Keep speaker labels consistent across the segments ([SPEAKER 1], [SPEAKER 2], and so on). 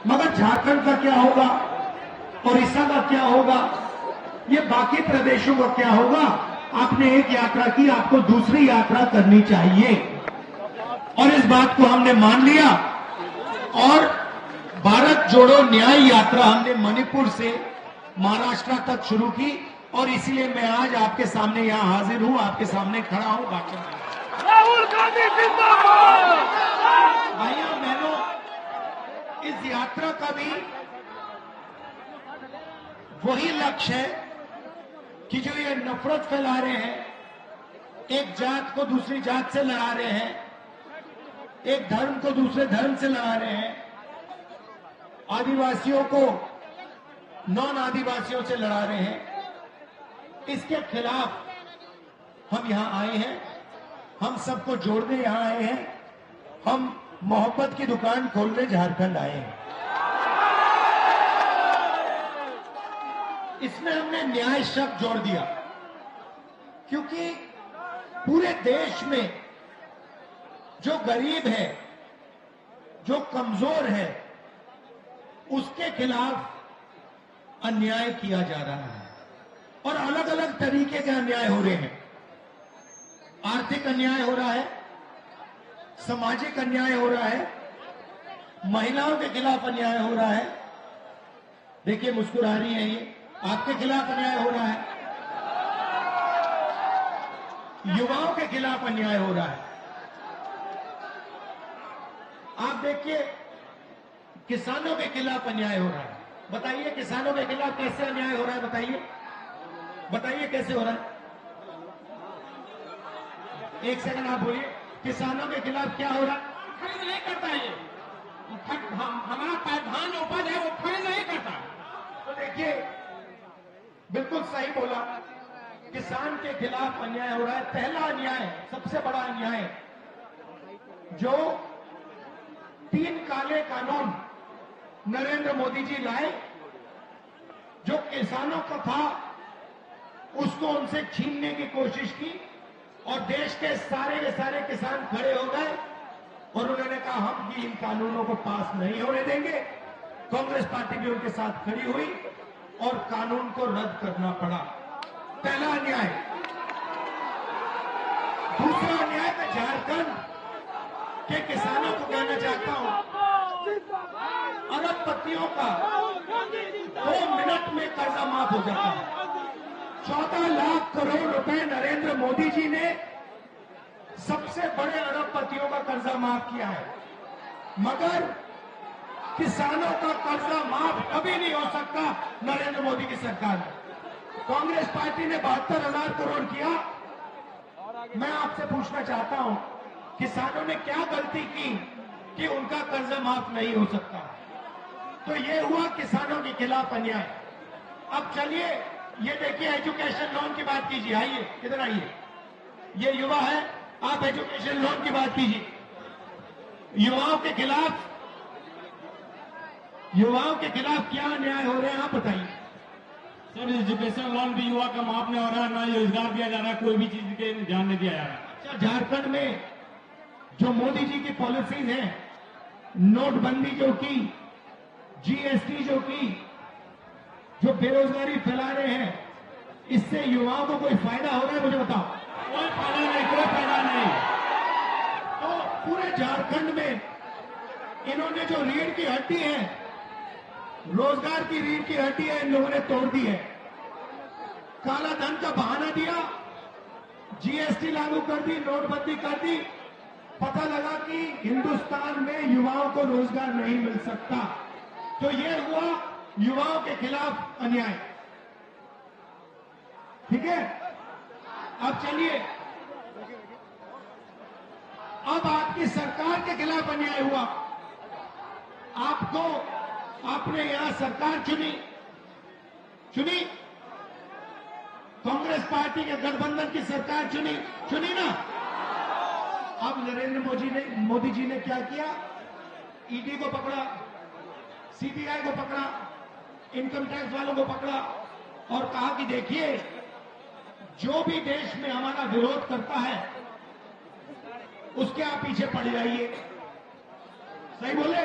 [SPEAKER 1] मगर झारखंड का क्या होगा, उड़ीसा का क्या होगा, ये बाकी प्रदेशों का क्या होगा? आपने एक यात्रा की, आपको दूसरी यात्रा करनी चाहिए। और इस बात को हमने मान लिया और भारत जोड़ो न्याय यात्रा हमने मणिपुर से महाराष्ट्र तक शुरू की और इसलिए मैं आज आपके सामने यहां हाजिर हूं, आपके सामने खड़ा हूं भाषण देने।
[SPEAKER 2] राहुल गांधी जिंदाबाद।
[SPEAKER 1] भाइयों बहनों, इस यात्रा का भी वही लक्ष्य है कि जो ये नफरत फैला रहे हैं, एक जात को दूसरी जात से लड़ा रहे हैं, एक धर्म को दूसरे धर्म से लड़ा रहे हैं, आदिवासियों को नॉन आदिवासियों से लड़ा रहे हैं, इसके खिलाफ हम यहां आए हैं। हम सबको जोड़ने यहां आए हैं। हम मोहब्बत की दुकान खोलने झारखंड आए हैं। इसमें हमने न्याय शब्द जोड़ दिया क्योंकि पूरे देश में जो गरीब है, जो कमजोर है, उसके खिलाफ अन्याय किया जा रहा है और अलग अलग तरीके के अन्याय हो रहे हैं। आर्थिक अन्याय हो रहा है, सामाजिक अन्याय हो रहा है, महिलाओं के खिलाफ अन्याय हो रहा है। देखिए मुस्कुरा रही है, ये आपके खिलाफ अन्याय हो रहा है, युवाओं के खिलाफ अन्याय हो रहा है। आप देखिए किसानों के खिलाफ अन्याय हो रहा है। बताइए किसानों के खिलाफ कैसे अन्याय हो रहा है? बताइए कैसे हो रहा है? एक सेकंड आप बोलिए, किसानों के खिलाफ क्या हो रहा है?
[SPEAKER 2] खरीद नहीं करता ये, हमारा धान जो उपज है वो खरीद नहीं करता।
[SPEAKER 1] तो देखिए बिल्कुल सही बोला, किसान के खिलाफ अन्याय हो रहा है। पहला अन्याय, सबसे बड़ा अन्याय, जो 3 काले कानून नरेंद्र मोदी जी लाए, जो किसानों का था उसको उनसे छीनने की कोशिश की और देश के सारे किसान खड़े हो गए और उन्होंने कहा हम भी इन कानूनों को पास नहीं होने देंगे। कांग्रेस पार्टी भी उनके साथ खड़ी हुई और कानून को रद्द करना पड़ा। पहला अन्याय। दूसरा अन्याय मैं झारखंड के किसानों को कहना चाहता हूं, अरबपतियों का 2 मिनट में कर्जा माफ हो जाता है। 14 लाख करोड़ रुपए नरेंद्र मोदी जी ने सबसे बड़े अरबपतियों का कर्जा माफ किया है, मगर किसानों का कर्जा माफ कभी नहीं हो सकता नरेंद्र मोदी की सरकार में। कांग्रेस पार्टी ने 72,000 करोड़ किया। मैं आपसे पूछना चाहता हूं, किसानों ने क्या गलती की कि उनका कर्जा माफ नहीं हो सकता? तो ये हुआ किसानों के खिलाफ अन्याय। अब चलिए ये देखिए, एजुकेशन लोन की बात कीजिए। आइए इधर आइए, ये युवा है, आप एजुकेशन लोन की बात कीजिए। युवाओं के खिलाफ क्या अन्याय हो रहे हैं आप बताइए।
[SPEAKER 2] सर एजुकेशन लोन भी युवा का माफ नहीं हो रहा है, ना रोजगार दिया जा रहा है, कोई भी चीज के ध्यान नहीं दिया जा रहा है।
[SPEAKER 1] अच्छा, झारखंड में जो मोदी जी की पॉलिसीज हैं, नोटबंदी जो की, जीएसटी जो की, जो बेरोजगारी फैला रहे हैं, इससे युवाओं को कोई फायदा हो रहा है? मुझे बताओ।
[SPEAKER 2] कोई फायदा नहीं।
[SPEAKER 1] तो पूरे झारखंड में इन्होंने जो रीढ़ की हड्डी है, रोजगार की रीढ़ की हड्डी है, इन लोगों ने तोड़ दी है। काला धन का बहाना दिया, जीएसटी लागू कर दी, नोटबंदी कर दी। पता लगा कि हिंदुस्तान में युवाओं को रोजगार नहीं मिल सकता। तो ये हुआ युवाओं के खिलाफ अन्याय। ठीक है, अब चलिए, अब आपकी सरकार के खिलाफ अन्याय हुआ। आपने यहां सरकार चुनी, कांग्रेस पार्टी के गठबंधन की सरकार चुनी ना। अब नरेंद्र मोदी जी ने क्या किया? ईडी को पकड़ा, सीबीआई को पकड़ा, इनकम टैक्स वालों को पकड़ा और कहा कि देखिए, जो भी देश में हमारा विरोध करता है उसके आप पीछे पड़ जाइए। सही बोले?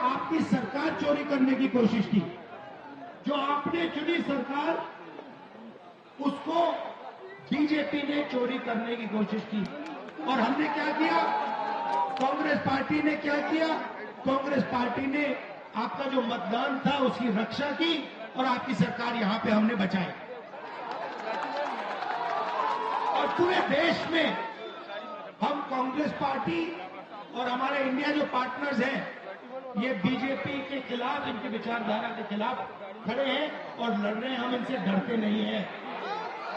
[SPEAKER 1] आपकी सरकार चोरी करने की कोशिश की। जो आपने चुनी सरकार, उसको बीजेपी ने चोरी करने की कोशिश की। और हमने क्या किया? कांग्रेस पार्टी ने क्या किया? कांग्रेस पार्टी ने आपका जो मतदान था उसकी रक्षा की और आपकी सरकार यहां पे हमने बचाई। और पूरे देश में हम कांग्रेस पार्टी और हमारे इंडिया जो पार्टनर्स हैं, ये बीजेपी के खिलाफ, इनकी विचारधारा के खिलाफ खड़े हैं और लड़ रहे हैं। हम इनसे डरते नहीं हैं।